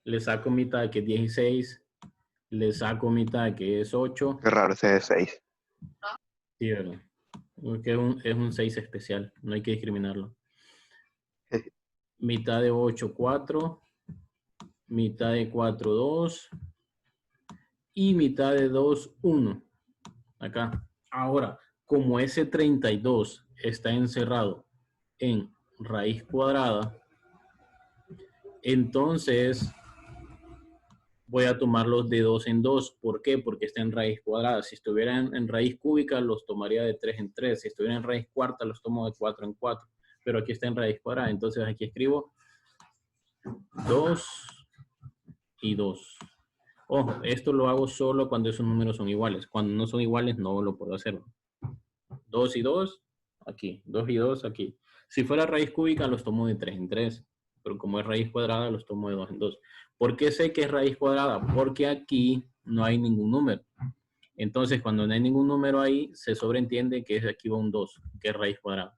le saco mitad que es 16, le saco mitad que es 8. Qué raro ese de 6. Sí, ¿verdad? Porque es un 6 especial, no hay que discriminarlo. Mitad de 8, 4. Mitad de 4, 2. Y mitad de 2, 1. Acá. Ahora, como ese 32 está encerrado en raíz cuadrada, entonces voy a tomarlos de 2 en 2. ¿Por qué? Porque está en raíz cuadrada. Si estuviera en raíz cúbica, los tomaría de 3 en 3. Si estuviera en raíz cuarta, los tomo de 4 en 4. Pero aquí está en raíz cuadrada. Entonces aquí escribo 2 y 2. Ojo, esto lo hago solo cuando esos números son iguales. Cuando no son iguales, no lo puedo hacer. 2 y 2, aquí. 2 y 2, aquí. Si fuera raíz cúbica, los tomo de 3 en 3. Pero como es raíz cuadrada, los tomo de 2 en 2. ¿Por qué sé que es raíz cuadrada? Porque aquí no hay ningún número. Entonces, cuando no hay ningún número ahí, se sobreentiende que aquí va un 2, que es raíz cuadrada.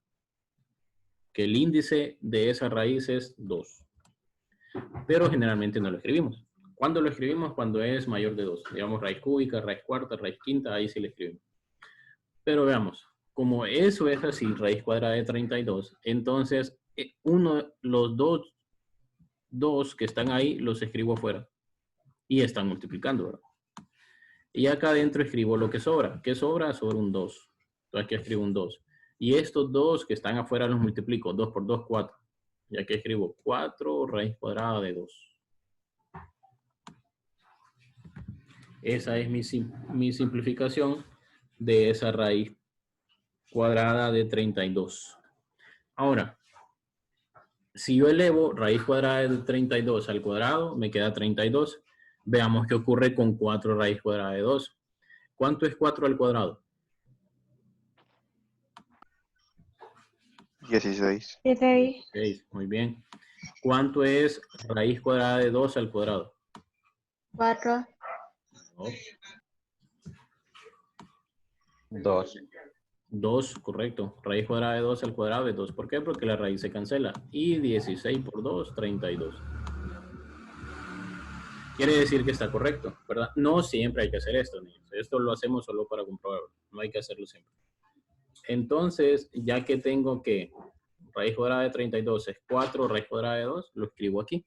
Que el índice de esa raíz es 2. Pero generalmente no lo escribimos. ¿Cuándo lo escribimos? Cuando es mayor de 2. Digamos raíz cúbica, raíz cuarta, raíz quinta, ahí sí lo escribimos. Pero veamos, como eso es así, raíz cuadrada de 32, entonces los dos que están ahí los escribo afuera y están multiplicando, ¿verdad? Y acá adentro escribo lo que sobra. ¿Qué sobra? Sobra un 2. Entonces aquí escribo un 2. Y estos dos que están afuera los multiplico. 2 por 2, 4. Y aquí escribo 4 raíz cuadrada de 2. Esa es mi simplificación de esa raíz cuadrada de 32. Ahora, si yo elevo raíz cuadrada de 32 al cuadrado, me queda 32. Veamos qué ocurre con 4 raíz cuadrada de 2. ¿Cuánto es 4 al cuadrado? 16. 16, muy bien. ¿Cuánto es raíz cuadrada de 2 al cuadrado? 4. No. 2. 2, correcto. Raíz cuadrada de 2 al cuadrado es 2. ¿Por qué? Porque la raíz se cancela. Y 16 por 2, 32. Quiere decir que está correcto, ¿verdad? No siempre hay que hacer esto, niños. Esto lo hacemos solo para comprobarlo. No hay que hacerlo siempre. Entonces, ya que tengo que raíz cuadrada de 32 es 4 raíz cuadrada de 2, lo escribo aquí.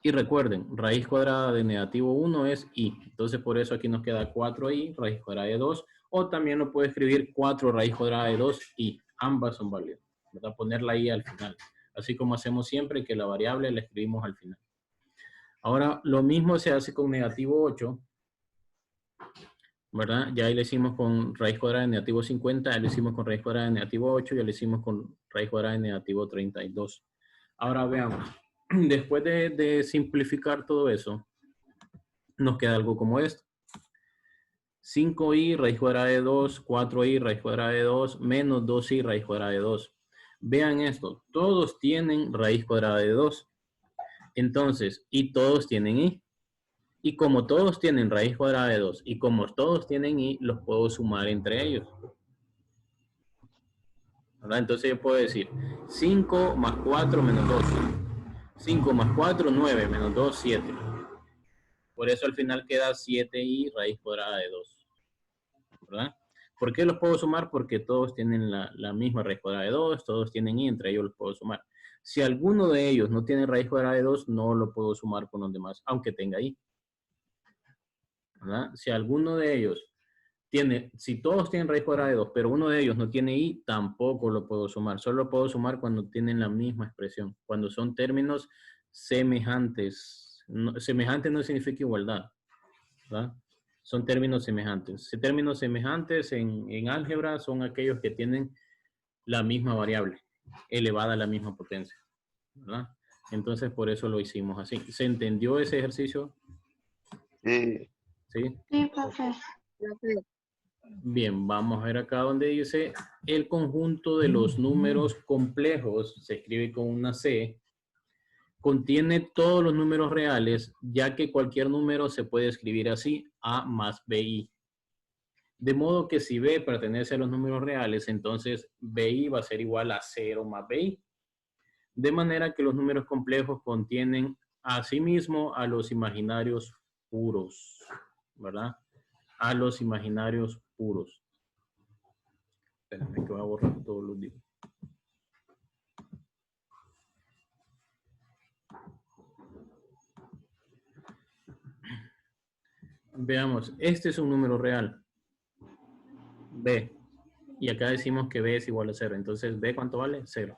Y recuerden, raíz cuadrada de negativo 1 es i. Entonces, por eso aquí nos queda 4i, raíz cuadrada de 2. O también lo puedo escribir 4 raíz cuadrada de 2i. Ambas son válidas. ¿Verdad? Ponerla i al final. Así como hacemos siempre que la variable la escribimos al final. Ahora, lo mismo se hace con negativo 8. ¿Verdad? Ya ahí lo hicimos con raíz cuadrada de negativo 50. Ya lo hicimos con raíz cuadrada de negativo 8. Ya lo hicimos con raíz cuadrada de negativo 32. Ahora veamos. Después de simplificar todo eso, nos queda algo como esto. 5i raíz cuadrada de 2, 4i raíz cuadrada de 2, menos 2i raíz cuadrada de 2. Vean esto, todos tienen raíz cuadrada de 2. Entonces, y todos tienen i. Y como todos tienen raíz cuadrada de 2 y como todos tienen i, los puedo sumar entre ellos. ¿Verdad? Entonces yo puedo decir 5 más 4 menos 2. 5 más 4, 9, menos 2, 7. Por eso al final queda 7i raíz cuadrada de 2. ¿Verdad? ¿Por qué los puedo sumar? Porque todos tienen la misma raíz cuadrada de 2, todos tienen i, entre ellos los puedo sumar. Si alguno de ellos no tiene raíz cuadrada de 2, no lo puedo sumar con los demás, aunque tenga i. ¿Verdad? Si alguno de ellos si todos tienen raíz cuadrada de 2, pero uno de ellos no tiene i, tampoco lo puedo sumar. Solo lo puedo sumar cuando tienen la misma expresión, cuando son términos semejantes. Semejante no significa igualdad, ¿verdad? Son términos semejantes. Términos semejantes en álgebra son aquellos que tienen la misma variable, elevada a la misma potencia, ¿verdad? Entonces, por eso lo hicimos así. ¿Se entendió ese ejercicio? Sí. ¿Sí? Sí, profe. Bien, vamos a ver acá donde dice el conjunto de los números complejos, se escribe con una C, contiene todos los números reales, ya que cualquier número se puede escribir así, A más BI. De modo que si B pertenece a los números reales, entonces BI va a ser igual a 0 más BI. De manera que los números complejos contienen Asimismo, a los imaginarios puros, ¿verdad? A los imaginarios puros. Espérenme que voy a borrar todos los dibujos. Veamos, este es un número real. B. Y acá decimos que B es igual a 0. Entonces, B, ¿cuánto vale? 0.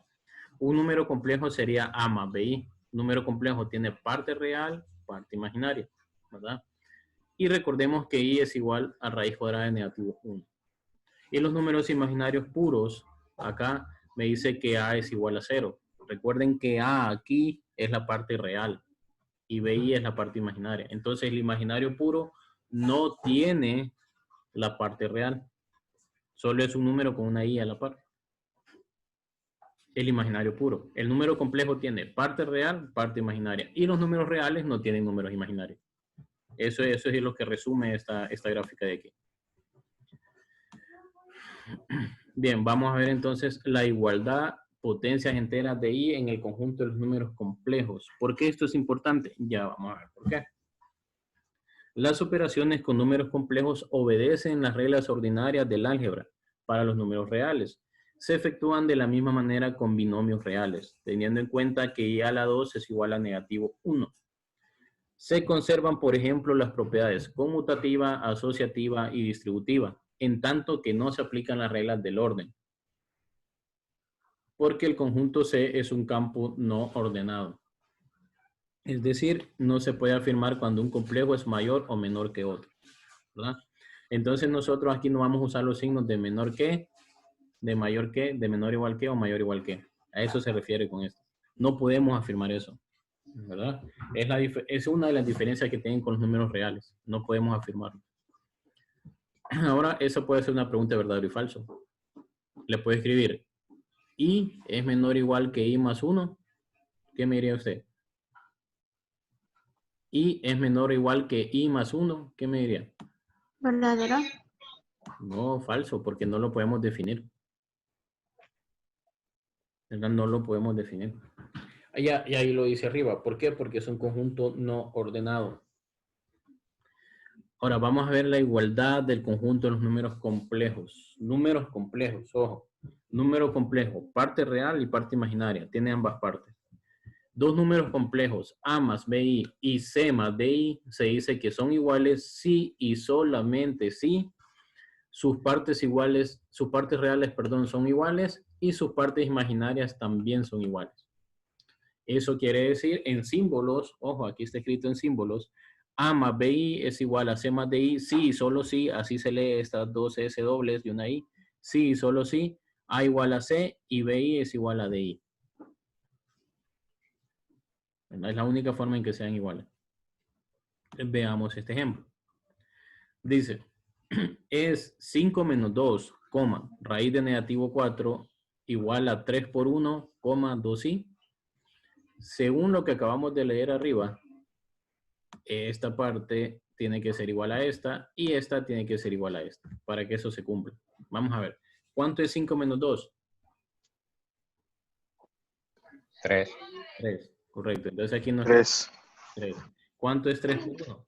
Un número complejo sería A más BI. Un número complejo tiene parte real, parte imaginaria, ¿verdad? Y recordemos que I es igual a raíz cuadrada de negativo 1. Y los números imaginarios puros, acá me dice que A es igual a 0. Recuerden que A aquí es la parte real y BI es la parte imaginaria. Entonces, el imaginario puro no tiene la parte real. Solo es un número con una I a la par. El imaginario puro. El número complejo tiene parte real, parte imaginaria. Y los números reales no tienen números imaginarios. Eso es lo que resume esta gráfica de aquí. Bien, vamos a ver entonces la igualdad potencias enteras de I en el conjunto de los números complejos. ¿Por qué esto es importante? Ya vamos a ver por qué. Las operaciones con números complejos obedecen las reglas ordinarias del álgebra para los números reales. Se efectúan de la misma manera con binomios reales, teniendo en cuenta que I a la 2 es igual a negativo 1. Se conservan, por ejemplo, las propiedades conmutativa, asociativa y distributiva, en tanto que no se aplican las reglas del orden, porque el conjunto C es un campo no ordenado. Es decir, no se puede afirmar cuando un complejo es mayor o menor que otro, ¿verdad? Entonces nosotros aquí no vamos a usar los signos de menor que, de mayor que, de menor igual que o mayor igual que. A eso se refiere con esto. No podemos afirmar eso, ¿verdad? Es una de las diferencias que tienen con los números reales. No podemos afirmarlo. Ahora, eso puede ser una pregunta de verdadero y falso. Le puede escribir, I es menor o igual que I más 1. ¿Qué me diría usted? I es menor o igual que I más 1. ¿Qué me diría? ¿Verdadero? No, falso, porque no lo podemos definir. ¿Verdad? No lo podemos definir. Y ahí lo dice arriba. ¿Por qué? Porque es un conjunto no ordenado. Ahora vamos a ver la igualdad del conjunto de los números complejos. Números complejos, ojo. Número complejo, parte real y parte imaginaria. Tiene ambas partes. Dos números complejos, A más BI y C más DI, se dice que son iguales si y solamente si sus partes iguales, sus partes reales, perdón, son iguales y sus partes imaginarias también son iguales. Eso quiere decir en símbolos, ojo, aquí está escrito en símbolos, A más BI es igual a C más DI, sí y solo sí, así se lee estas dos S dobles y una I, sí y solo sí, A igual a C y BI es igual a DI. Es la única forma en que sean iguales. Veamos este ejemplo. Dice, es 5 menos 2, raíz de negativo 4 igual a 3 por 1, 2i. Según lo que acabamos de leer arriba, esta parte tiene que ser igual a esta y esta tiene que ser igual a esta para que eso se cumpla. Vamos a ver. ¿Cuánto es 5 menos 2? 3. 3. Correcto. Entonces aquí nos 3. 3. ¿Cuánto es 3 por 1?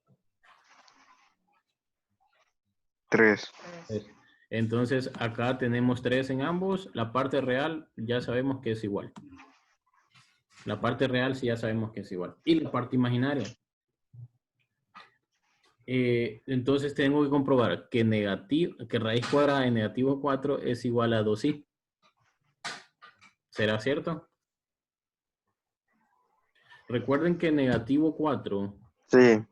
3. 3. Entonces acá tenemos 3 en ambos. La parte real ya sabemos que es igual. La parte real sí ya sabemos que es igual. Y la parte imaginaria. Entonces tengo que comprobar que raíz cuadrada de negativo 4 es igual a 2i. ¿Será cierto? Recuerden que negativo 4. Sí.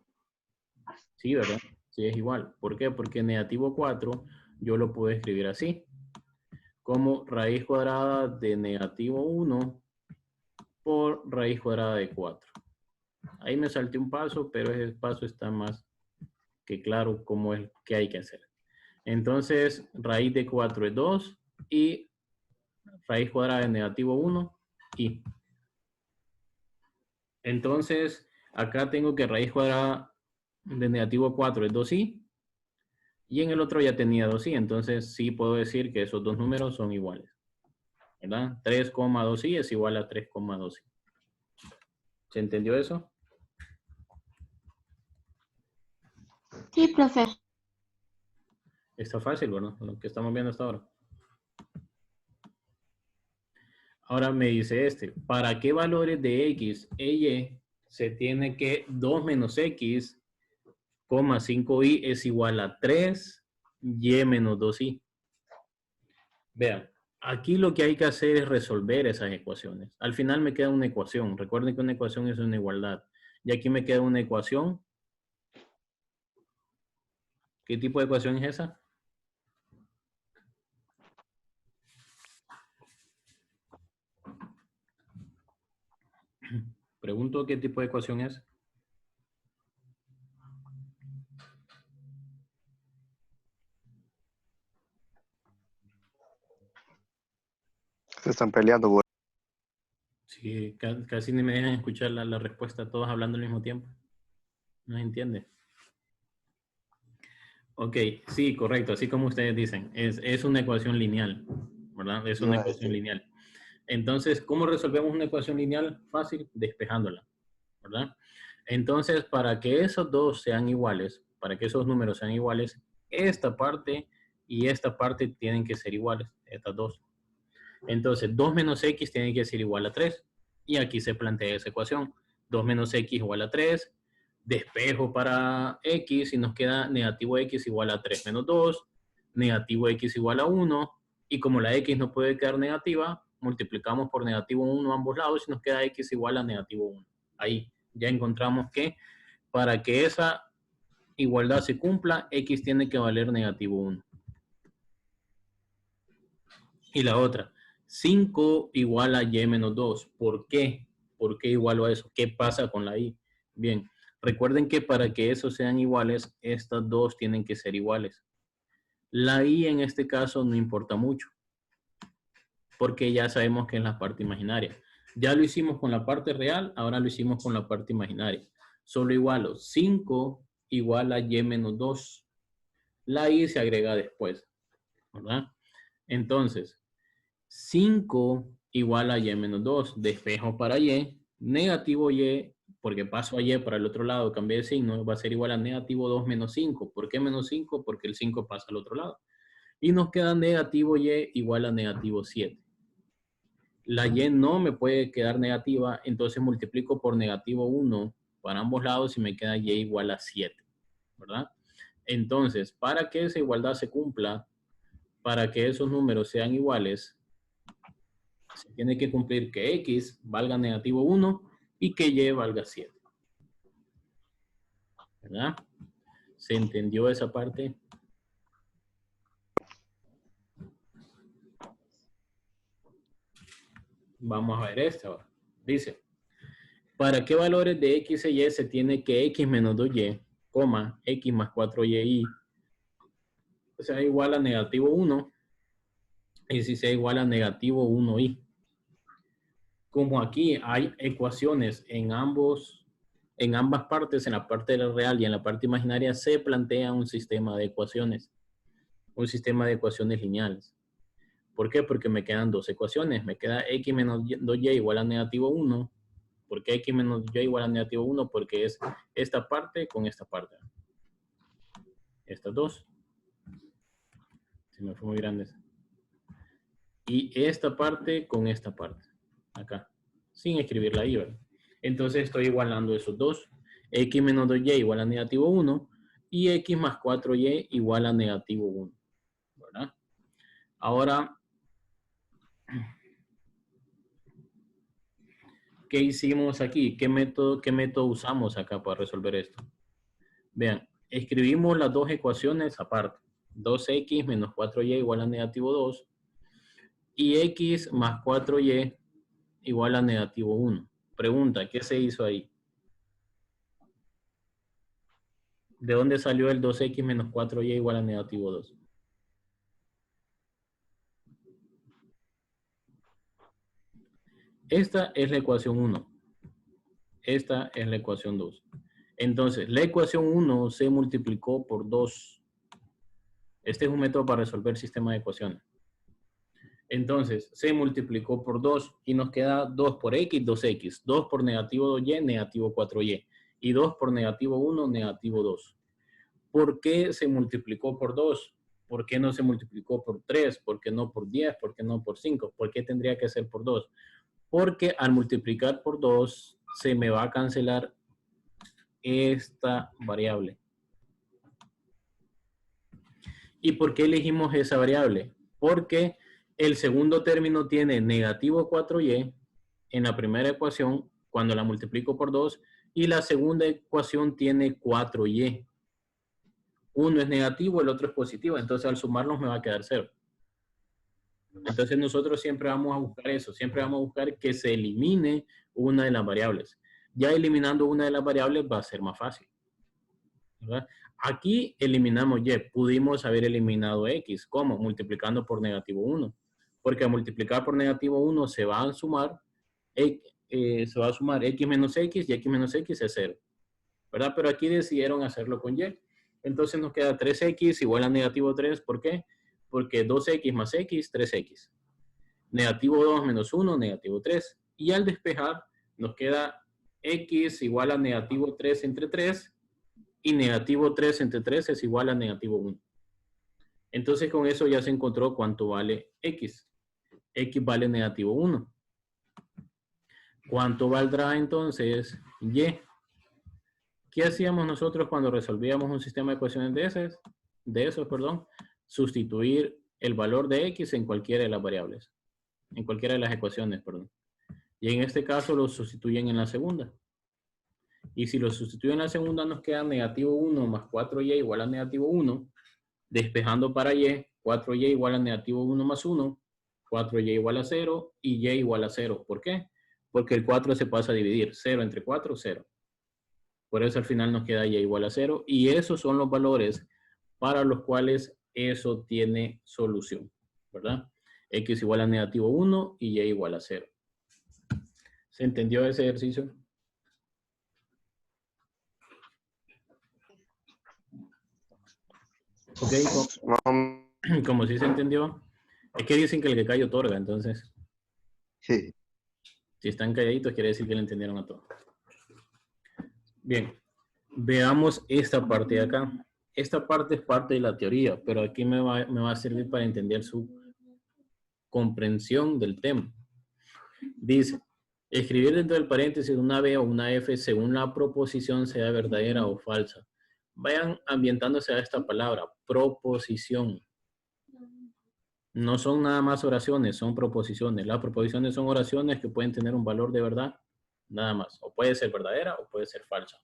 Sí, ¿verdad? Sí es igual. ¿Por qué? Porque negativo 4 yo lo puedo escribir así. Como raíz cuadrada de negativo 1 por raíz cuadrada de 4. Ahí me salté un paso, pero ese paso está más que claro cómo es que hay que hacer. Entonces, raíz de 4 es 2 y raíz cuadrada de negativo 1 y. Entonces, acá tengo que raíz cuadrada de negativo 4 es 2i y en el otro ya tenía 2i, entonces sí puedo decir que esos dos números son iguales, ¿verdad? 3,2i es igual a 3,2i. ¿Se entendió eso? Sí, profe. Está fácil, ¿verdad? Lo que estamos viendo hasta ahora. Ahora me dice ¿para qué valores de x e y se tiene que 2 menos x, 5y es igual a 3, y menos 2y? Vean, aquí lo que hay que hacer es resolver esas ecuaciones. Al final me queda una ecuación. Recuerden que una ecuación es una igualdad. Y aquí me queda una ecuación. ¿Qué tipo de ecuación es esa? Pregunto qué tipo de ecuación es. Se están peleando, güey. Sí, casi ni me dejan escuchar la respuesta, todos hablando al mismo tiempo. No se entiende. Ok, sí, correcto, así como ustedes dicen, es una ecuación lineal, ¿verdad? Es una ecuación lineal. Entonces, ¿cómo resolvemos una ecuación lineal? Fácil, despejándola, ¿verdad? Entonces, para que esos dos sean iguales, para que esos números sean iguales, esta parte y esta parte tienen que ser iguales, estas dos. Entonces, 2 menos x tiene que ser igual a 3. Y aquí se plantea esa ecuación. 2 menos x igual a 3. Despejo para x y nos queda negativo x igual a 3 menos 2. Negativo x igual a 1. Y como la x no puede quedar negativa, multiplicamos por negativo 1 a ambos lados y nos queda x igual a negativo 1. Ahí ya encontramos que para que esa igualdad se cumpla, x tiene que valer negativo 1. Y la otra, 5 igual a y menos 2. ¿Por qué? ¿Por qué igualo a eso? ¿Qué pasa con la y? Bien, recuerden que para que esos sean iguales, estas dos tienen que ser iguales. La y en este caso no importa mucho, porque ya sabemos que es la parte imaginaria. Ya lo hicimos con la parte real, ahora lo hicimos con la parte imaginaria. Solo igualo 5 igual a y menos 2. La y se agrega después, ¿verdad? Entonces, 5 igual a y menos 2. Despejo para y. Negativo y, porque paso a y para el otro lado, cambié de signo, va a ser igual a negativo 2 menos 5. ¿Por qué menos 5? Porque el 5 pasa al otro lado. Y nos queda negativo y igual a negativo 7. La y no me puede quedar negativa, entonces multiplico por negativo 1 para ambos lados y me queda y igual a 7, ¿verdad? Entonces, para que esa igualdad se cumpla, para que esos números sean iguales, se tiene que cumplir que x valga negativo 1 y que y valga 7. ¿Verdad? ¿Se entendió esa parte? Vamos a ver esta ahora. Dice, ¿para qué valores de x e y se tiene que x menos 2y, x más 4y, sea igual a negativo 1 y si sea igual a negativo 1y? Como aquí hay ecuaciones en ambas partes, en la parte real y en la parte imaginaria, se plantea un sistema de ecuaciones. Un sistema de ecuaciones lineales. ¿Por qué? Porque me quedan dos ecuaciones. Me queda x menos 2y igual a negativo 1. ¿Por qué x menos y igual a negativo 1? Porque es esta parte con esta parte. Estas dos. Se me fue muy grande. Y esta parte con esta parte. Acá. Sin escribir la y, ¿verdad? Entonces estoy igualando esos dos. X menos 2y igual a negativo 1. Y x más 4y igual a negativo 1. ¿Verdad? Ahora, ¿qué hicimos aquí? ¿Qué método usamos acá para resolver esto? Vean, escribimos las dos ecuaciones aparte. 2x menos 4y igual a negativo 2. Y x más 4y igual a negativo 1. Pregunta, ¿qué se hizo ahí? ¿De dónde salió el 2x menos 4y igual a negativo 2? Esta es la ecuación 1. Esta es la ecuación 2. Entonces, la ecuación 1 se multiplicó por 2. Este es un método para resolver sistema de ecuaciones. Entonces, se multiplicó por 2 y nos queda 2 por x, 2x. 2 por negativo 2y, negativo 4y. Y 2 por negativo 1, negativo 2. ¿por qué se multiplicó por 2? ¿Por qué no se multiplicó por 3? ¿Por qué no por 10? ¿Por qué no por 5? ¿Por qué tendría que ser por 2? Porque al multiplicar por 2 se me va a cancelar esta variable. ¿Y por qué elegimos esa variable? Porque el segundo término tiene negativo 4y en la primera ecuación cuando la multiplico por 2 y la segunda ecuación tiene 4y. Uno es negativo, el otro es positivo, entonces al sumarlos me va a quedar 0. Entonces nosotros siempre vamos a buscar eso, siempre vamos a buscar que se elimine una de las variables. Ya eliminando una de las variables va a ser más fácil, ¿verdad? Aquí eliminamos y, pudimos haber eliminado x. ¿Cómo? Multiplicando por negativo 1. Porque al multiplicar por negativo 1 se va a sumar x menos x y x menos x es 0. ¿Verdad? Pero aquí decidieron hacerlo con y. Entonces nos queda 3x igual a negativo 3. ¿Por qué? Porque 2x más x, 3x. Negativo 2 menos 1, negativo 3. Y al despejar nos queda x igual a negativo 3 entre 3 y negativo 3 entre 3 es igual a negativo 1. Entonces con eso ya se encontró cuánto vale x. X vale negativo 1. ¿Cuánto valdrá entonces y? ¿Qué hacíamos nosotros cuando resolvíamos un sistema de ecuaciones de esos? Sustituir el valor de x en cualquiera de las variables. En cualquiera de las ecuaciones, perdón. Y en este caso lo sustituyen en la segunda. Y si lo sustituyen en la segunda nos queda negativo 1 más 4y igual a negativo 1. Despejando para y, 4y igual a negativo 1 más 1. 4y igual a 0 y y igual a 0. ¿Por qué? Porque el 4 se pasa a dividir. 0 entre 4, 0. Por eso al final nos queda y igual a 0. Y esos son los valores para los cuales eso tiene solución, ¿verdad? X igual a negativo 1 y y igual a 0. ¿Se entendió ese ejercicio? Ok, como sí se entendió, es que dicen que el que calla otorga, entonces, Sí. si están calladitos quiere decir que le entendieron a todo. Bien, veamos esta parte de acá. Esta parte es parte de la teoría, pero aquí me va a servir para entender su comprensión del tema. Dice, escribir dentro del paréntesis una B o una F según la proposición sea verdadera o falsa. Vayan ambientándose a esta palabra, proposición. No son nada más oraciones, son proposiciones. Las proposiciones son oraciones que pueden tener un valor de verdad, nada más. O puede ser verdadera o puede ser falsa.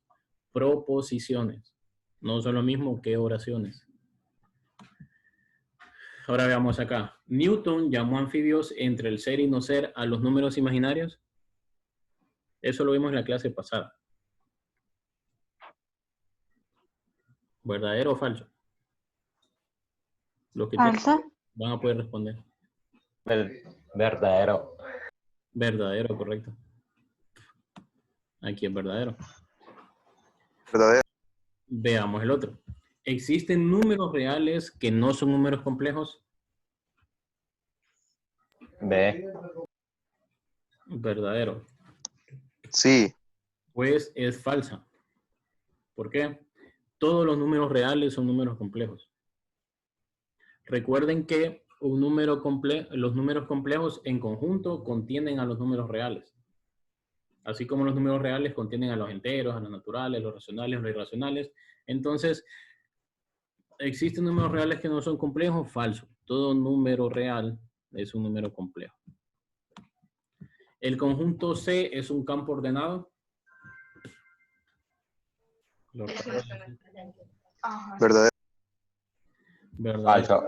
Proposiciones. No son lo mismo que oraciones. Ahora veamos acá. Newton llamó anfibios entre el ser y no ser a los números imaginarios. Eso lo vimos en la clase pasada. ¿Verdadero o falso? Los que Falsa. van a poder responder. Verdadero. Verdadero, correcto. Aquí es verdadero. Verdadero. Veamos el otro. ¿Existen números reales que no son números complejos? B. Verdadero. Sí. Pues es falsa. ¿Por qué? Todos los números reales son números complejos. Recuerden que un número los números complejos en conjunto contienen a los números reales. Así como los números reales contienen a los enteros, a los naturales, los racionales, los irracionales. Entonces, ¿existen números reales que no son complejos? Falso. Todo número real es un número complejo. ¿El conjunto C es un campo ordenado? Verdadero. ¿Verdad? Falso.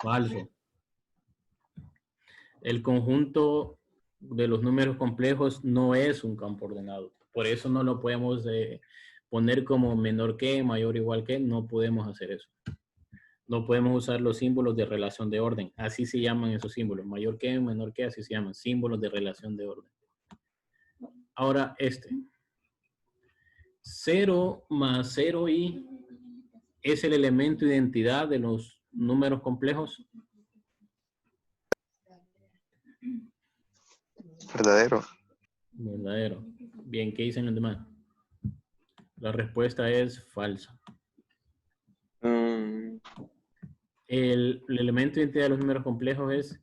Falso. El conjunto de los números complejos no es un campo ordenado. Por eso no lo podemos poner como menor que, mayor o igual que. No podemos hacer eso. No podemos usar los símbolos de relación de orden. Así se llaman esos símbolos. Mayor que, menor que, así se llaman. Símbolos de relación de orden. Ahora este. 0 más 0i es el elemento de identidad de los números complejos. Verdadero. Verdadero. Bien, ¿qué dicen los demás? La respuesta es falsa. El elemento de identidad de los números complejos es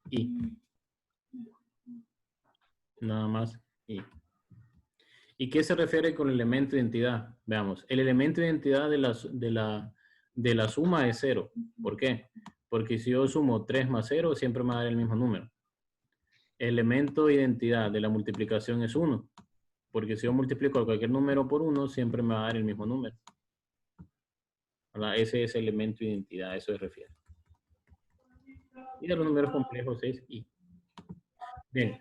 i. Nada más i. ¿Y qué se refiere con el elemento de identidad? Veamos, el elemento de identidad de la suma es 0. ¿Por qué? Porque si yo sumo 3 más 0, siempre me va a dar el mismo número. El elemento de identidad de la multiplicación es 1. Porque si yo multiplico cualquier número por 1, siempre me va a dar el mismo número. ¿Verdad? Ese es el elemento de identidad, a eso se refiere. Y de los números complejos es i. Bien,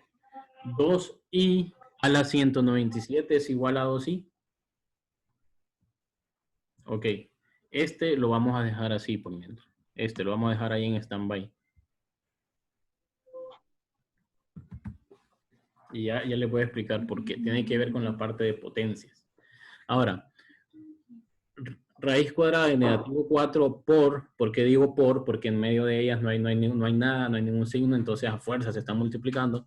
2i a la 197 es igual a 2i. Ok, este lo vamos a dejar así por mientras. Este lo vamos a dejar ahí en stand-by. Y ya les voy a explicar por qué. Tiene que ver con la parte de potencias. Ahora, raíz cuadrada de negativo 4 ¿por qué digo por? Porque en medio de ellas no hay nada, no hay ningún signo, entonces a fuerza se están multiplicando.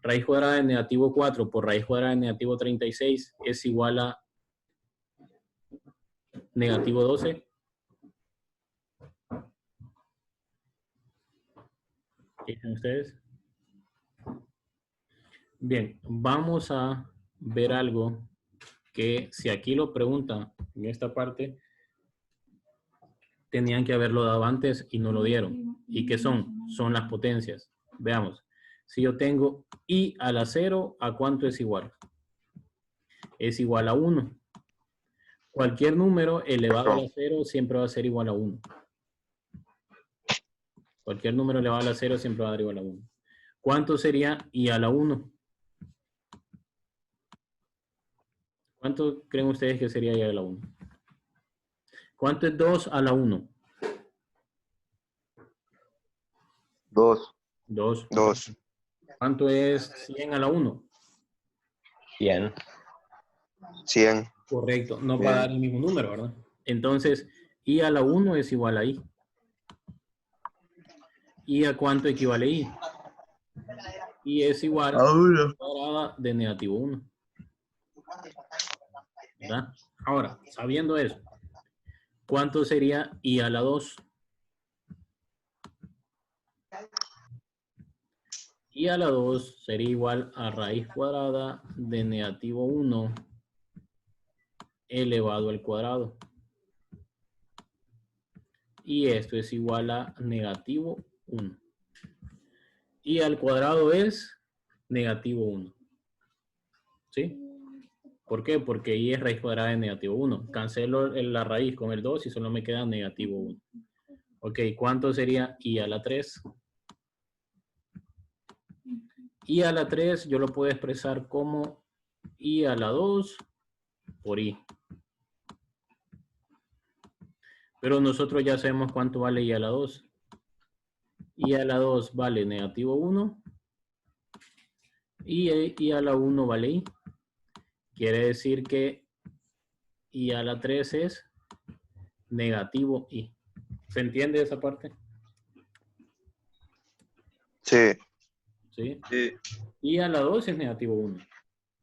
Raíz cuadrada de negativo 4 por raíz cuadrada de negativo 36 es igual a negativo 12. ¿Qué dicen ustedes? Bien, vamos a ver algo que si aquí lo preguntan en esta parte, tenían que haberlo dado antes y no lo dieron. ¿Y qué son? Son las potencias. Veamos. Si yo tengo i a la 0, ¿a cuánto es igual? Es igual a 1. Cualquier número elevado a la 0 siempre va a ser igual a 1. Cualquier número elevado a la 0 siempre va a dar igual a 1. ¿Cuánto sería i a la 1? ¿Cuánto creen ustedes que sería i a la 1? ¿Cuánto es 2 a la 1? 2. 2. 2. ¿Cuánto es 100 a la 1? 100. 100. Correcto, no va Bien. a dar el mismo número, ¿verdad? Entonces, i a la 1 es igual a i. ¿Y a cuánto equivale i? I es igual a la cuadrada de negativo 1. ¿Verdad? Ahora, sabiendo eso, ¿cuánto sería i a la 2? I a la 2 sería igual a raíz cuadrada de negativo 1 elevado al cuadrado. Y esto es igual a negativo 1. I al cuadrado es negativo 1. ¿Sí? ¿Por qué? Porque i es raíz cuadrada de negativo 1. Cancelo la raíz con el 2 y solo me queda negativo 1. Ok, ¿cuánto sería i a la 3? I a la 3 yo lo puedo expresar como i a la 2 por i. Pero nosotros ya sabemos cuánto vale i a la 2. I a la 2 vale negativo 1. Y i a la 1 vale i. Quiere decir que i a la 3 es negativo i. ¿Se entiende esa parte? Sí. ¿Sí? Sí. I a la 2 es negativo 1.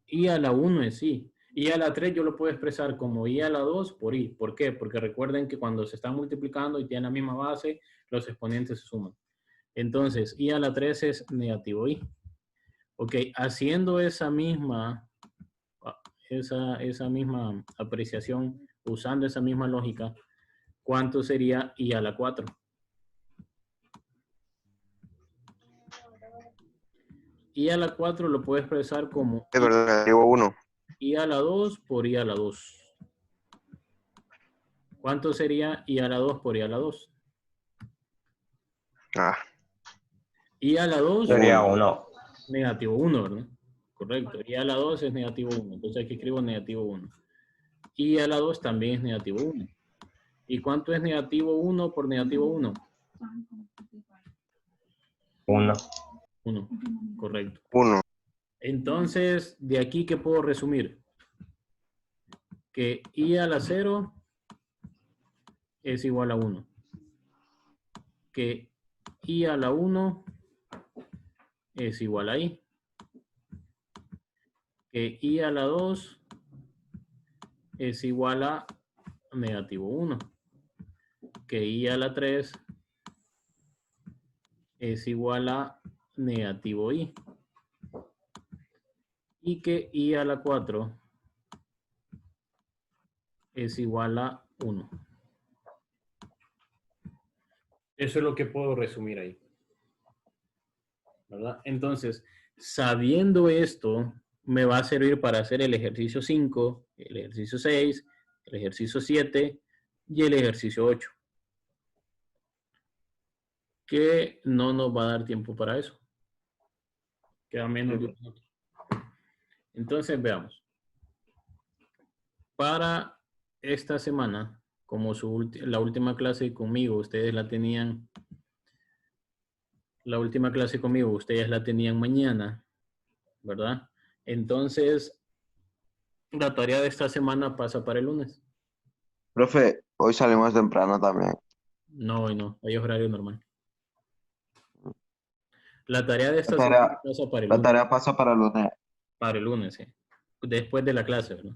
I a la 1 es i. I a la 3 yo lo puedo expresar como i a la 2 por i. ¿Por qué? Porque recuerden que cuando se están multiplicando y tienen la misma base, los exponentes se suman. Entonces, i a la 3 es negativo i. Ok, haciendo esa misma apreciación, usando esa misma lógica, ¿cuánto sería i a la 4? I a la 4 lo puedo expresar como Es verdad, negativo 1. i a la 2 por i a la 2. ¿Cuánto sería i a la 2 por i a la 2? Ah. I a la 2 Sería 1. negativo 1, ¿verdad? Correcto. I a la 2 es negativo 1. Entonces aquí escribo negativo 1. I a la 2 también es negativo 1. ¿Y cuánto es negativo 1 por negativo 1? 1. 1. Correcto. 1. Entonces, de aquí, ¿qué puedo resumir? Que i a la 0 es igual a 1. Que i a la 1 es igual a i. Que i a la 2 es igual a negativo 1. que I a la 3 es igual a negativo I. Y que I a la 4 es igual a 1. Eso es lo que puedo resumir ahí. ¿Verdad? Entonces, sabiendo esto, me va a servir para hacer el ejercicio 5, el ejercicio 6, el ejercicio 7 y el ejercicio 8. Que no nos va a dar tiempo para eso. Queda menos de un minuto. Entonces, veamos. Para esta semana, como la última clase conmigo, ustedes la tenían, la última clase conmigo, ustedes la tenían mañana, ¿verdad? Entonces, la tarea de esta semana pasa para el lunes. Profe, hoy salimos temprano también. No, hoy no, hoy es horario normal. La tarea de esta La semana tarea, pasa para el la lunes. tarea pasa para el lunes. Para el lunes, sí. Después de la clase, ¿verdad?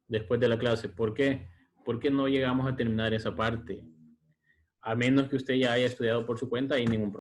Después de la clase. ¿Por qué? Porque no llegamos a terminar esa parte. A menos que usted ya haya estudiado por su cuenta y ningún problema.